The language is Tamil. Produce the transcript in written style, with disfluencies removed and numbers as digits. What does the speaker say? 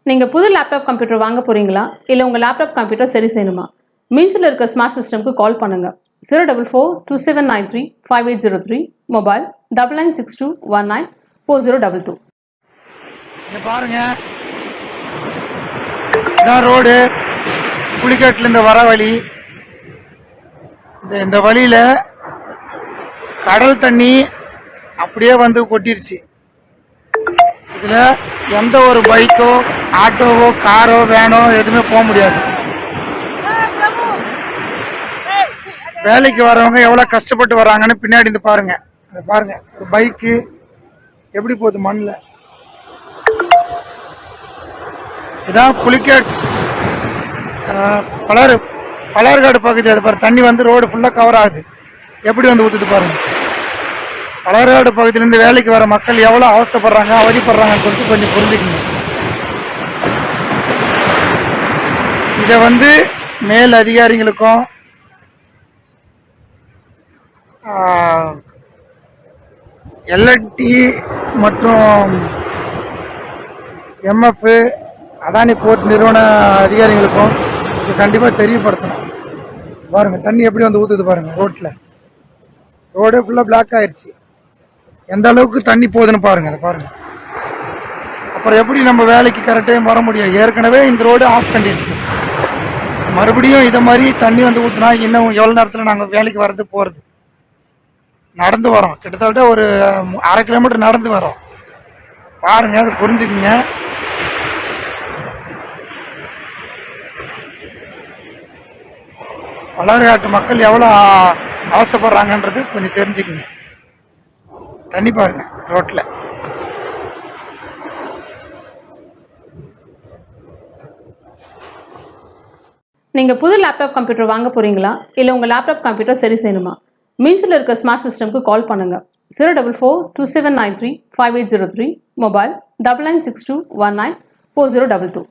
நீங்கள் புது லேப்டாப் கம்ப்யூட்டர் வாங்க போகிறீங்களா இல்லை உங்கள் லேப்டாப் கம்ப்யூட்டர் சரி செய்யணுமா? மீன்ஸில் இருக்க ஸ்மார்ட் சிஸ்டம்க்கு கால் பண்ணுங்கள். 04427935803, மொபைல் 9962194022. இங்க பாருங்க, இதான் ரோடு. புலிக்கட்டிலேருந்து வர வழி. இந்த வழியில் கடல் தண்ணி அப்படியே வந்து கொட்டிருச்சு. இதில் எந்த ஒரு பைக்கோ ஆட்டோவோ காரோ வேனோ எதுவுமே போக முடியாது. வேலைக்கு வரவங்க எவ்வளோ கஷ்டப்பட்டு வராங்கன்னு பின்னாடி இருந்து பாருங்க. அதை பாருங்க, ஒரு பைக்கு எப்படி போகுது மண்ணில். இதான் புலிக்கட் பலர்காடு பகுதி. அது பாரு, தண்ணி வந்து ரோடு ஃபுல்லாக கவர் ஆகுது. எப்படி வந்து ஊற்றுது பாருங்க. பலர்காடு பகுதியிலேருந்து வேலைக்கு வர மக்கள் எவ்வளோ அவஸ்தைப்படுறாங்க, அவதிப்படுறாங்கன்னு சொல்லிட்டு கொஞ்சம் புரிஞ்சுக்கணும். இதை வந்து மேல் அதிகாரிகளுக்கும் எல்என்டி மற்றும் எம்எஃப் அதானி போர்ட் நிறுவன அதிகாரிகளுக்கும் இது கண்டிப்பாக தெரியப்படுத்தணும். பாருங்கள், தண்ணி எப்படி வந்து ஊற்றுது பாருங்கள். ரோடு ஃபுல்லாக பிளாக் ஆயிடுச்சு. எந்த அளவுக்கு தண்ணி போகுதுன்னு பாருங்கள். அதை பாருங்கள். அப்புறம் எப்படி நம்ம வேலைக்கு கரெக்டாக வர முடியும்? ஏற்கனவே இந்த ரோடு ஆஃப் பண்ணிடுச்சு. மறுபடியும் இதை மாதிரி தண்ணி வந்து ஊற்றுனா இன்னும் எவ்வளோ நேரத்தில் நாங்கள் வேலைக்கு வர்றது போகிறது? நடந்து வரோம், கிட்டத்தட்ட ஒரு 1/2 கிலோமீட்டர் நடந்து வரோம். பாருங்கள், அதை புரிஞ்சுக்குங்க. பலர்காட்டு மக்கள் எவ்வளோ அவஸ்தைப்படுறாங்கன்றது கொஞ்சம் தெரிஞ்சுக்குங்க. தண்ணி பாருங்க ரோட்டில். நீங்கள் புது லேப்டாப் கம்ப்யூட்டர் வாங்க போகிறீங்களா இல்லை உங்கள் லேப்டாப் கம்ப்யூட்டர் சரி செய்யணுமா? மீன்ஸில் இருக்க ஸ்மார்ட் சிஸ்டம்க்கு கால் பண்ணுங்கள். 04427935803, மொபைல் 9962194022.